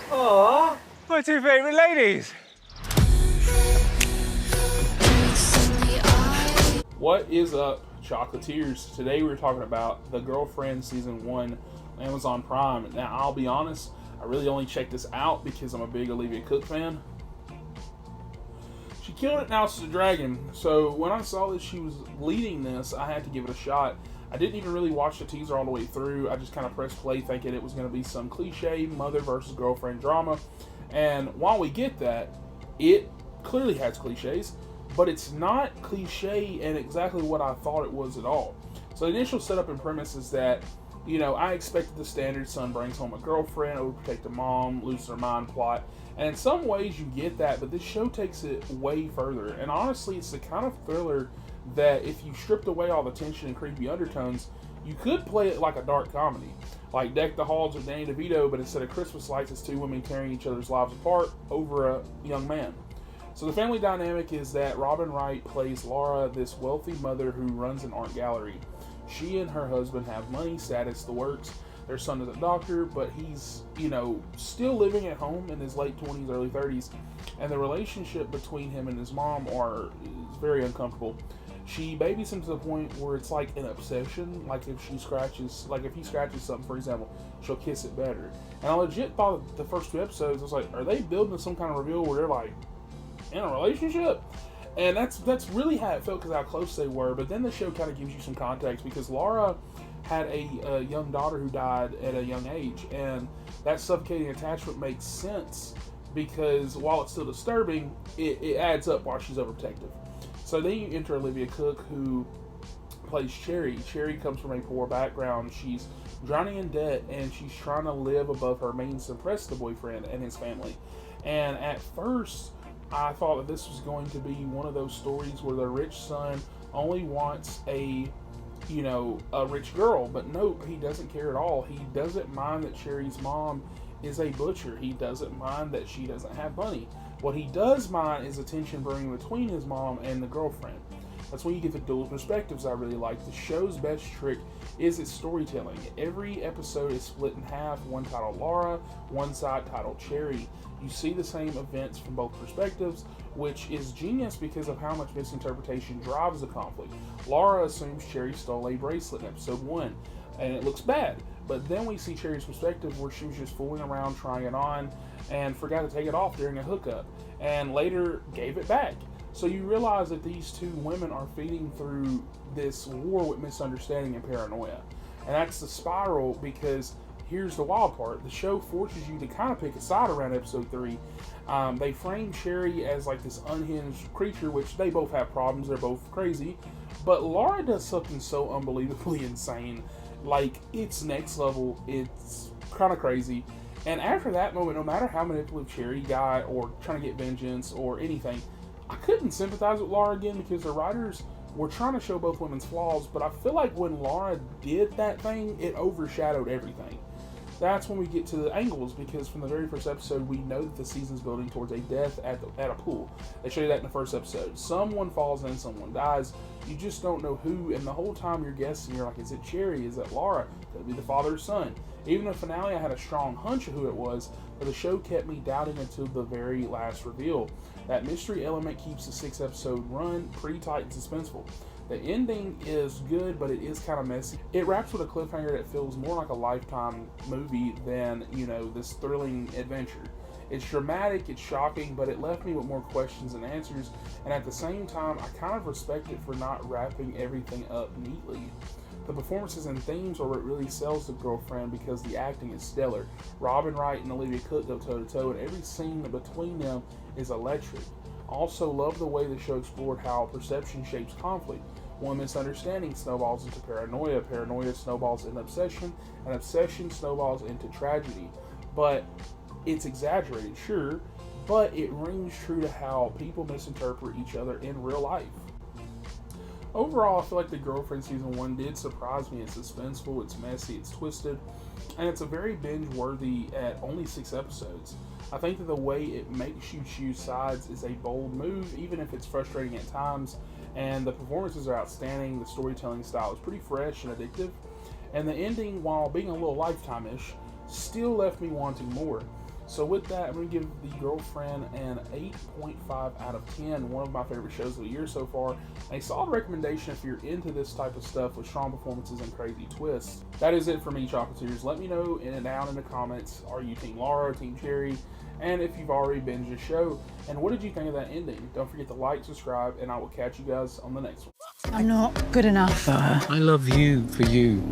Aww, my two favourite ladies. What is up, chocolatiers? Today we're talking about The Girlfriend Season 1 on Amazon Prime. Now, I'll be honest, I really only checked this out because I'm a big Olivia Cooke fan. She killed it in House of the Dragon, so when I saw that she was leading this, I had to give it a shot. I didn't even really watch the teaser all the way through. I just kind of pressed play thinking it was going to be some cliche mother versus girlfriend drama. And while we get that, it clearly has cliches, but it's not cliche and exactly what I thought it was at all. So the initial setup and premise is that, I expected the standard son brings home a girlfriend, overprotect a mom, lose their mind plot. And in some ways you get that, but this show takes it way further. And honestly, it's the kind of thriller that if you stripped away all the tension and creepy undertones, you could play it like a dark comedy. Like Deck the Halls with Danny DeVito, but instead of Christmas lights, it's two women tearing each other's lives apart over a young man. So the family dynamic is that Robin Wright plays Laura, this wealthy mother who runs an art gallery. She and her husband have money, status, the works. Their son is a doctor, but he's, still living at home in his late 20s, early 30s. And the relationship between him and his mom is very uncomfortable. She babies him to the point where it's like an obsession. Like if he scratches something, for example, she'll kiss it better. And I legit thought the first two episodes, I was like, are they building some kind of reveal where they're like in a relationship? And that's really how it felt because how close they were. But then the show kind of gives you some context because Laura had a young daughter who died at a young age, and that suffocating attachment makes sense because while it's still disturbing, it adds up while she's overprotective. So then you enter Olivia Cooke, who plays Cherry. Cherry comes from a poor background. She's drowning in debt, and she's trying to live above her means to impress the boyfriend and his family. And at first, I thought that this was going to be one of those stories where the rich son only wants a rich girl, but nope, he doesn't care at all. He doesn't mind that Cherry's mom is a butcher. He doesn't mind that she doesn't have money. What he does mind is the tension brewing between his mom and the girlfriend. That's when you get the dual perspectives I really like. The show's best trick is its storytelling. Every episode is split in half, one titled Laura, one side titled Cherry. You see the same events from both perspectives, which is genius because of how much misinterpretation drives the conflict. Laura assumes Cherry stole a bracelet in episode 1, and it looks bad. But then we see Cherry's perspective where she was just fooling around trying it on and forgot to take it off during a hookup, and later gave it back. So you realize that these two women are feeding through this war with misunderstanding and paranoia. And that's the spiral because here's the wild part. The show forces you to kind of pick a side around episode 3. They frame Cherry as like this unhinged creature, which they both have problems. They're both crazy. But Laura does something so unbelievably insane. Like, it's next level. It's kind of crazy. And after that moment, no matter how manipulative Cherry got or trying to get vengeance or anything, I couldn't sympathize with Laura again because the writers were trying to show both women's flaws, but I feel like when Laura did that thing, it overshadowed everything. That's when we get to the angles, because from the very first episode, we know that the season's building towards a death at a pool. They show you that in the first episode. Someone falls in, someone dies. You just don't know who, and the whole time you're guessing, you're like, is it Cherry? Is it Laura? Could it be the father or son? Even in the finale, I had a strong hunch of who it was, but the show kept me doubting until the very last reveal. That mystery element keeps the 6-episode run pretty tight and suspenseful. The ending is good, but it is kind of messy. It wraps with a cliffhanger that feels more like a Lifetime movie than, this thrilling adventure. It's dramatic, it's shocking, but it left me with more questions than answers, and at the same time, I kind of respect it for not wrapping everything up neatly. The performances and themes are what really sells The Girlfriend because the acting is stellar. Robin Wright and Olivia Cooke go toe-to-toe, and every scene between them is electric. Also love the way the show explored how perception shapes conflict. One misunderstanding snowballs into paranoia, paranoia snowballs into obsession, and obsession snowballs into tragedy. But it's exaggerated, sure, but it rings true to how people misinterpret each other in real life. Overall, I feel like The Girlfriend Season 1 did surprise me. It's suspenseful, it's messy, it's twisted, and it's a very binge-worthy at only 6 episodes. I think that the way it makes you choose sides is a bold move, even if it's frustrating at times, and the performances are outstanding, the storytelling style is pretty fresh and addictive, and the ending, while being a little Lifetime-ish, still left me wanting more. So with that, I'm going to give The Girlfriend an 8.5 out of 10. One of my favorite shows of the year so far. A solid recommendation if you're into this type of stuff with strong performances and crazy twists. That is it for me, Chocolatiers. Let me know down in the comments, are you Team Laura, Team Cherry? And if you've already binged the show. And what did you think of that ending? Don't forget to like, subscribe, and I will catch you guys on the next one. I'm not good enough for her. I love you for you.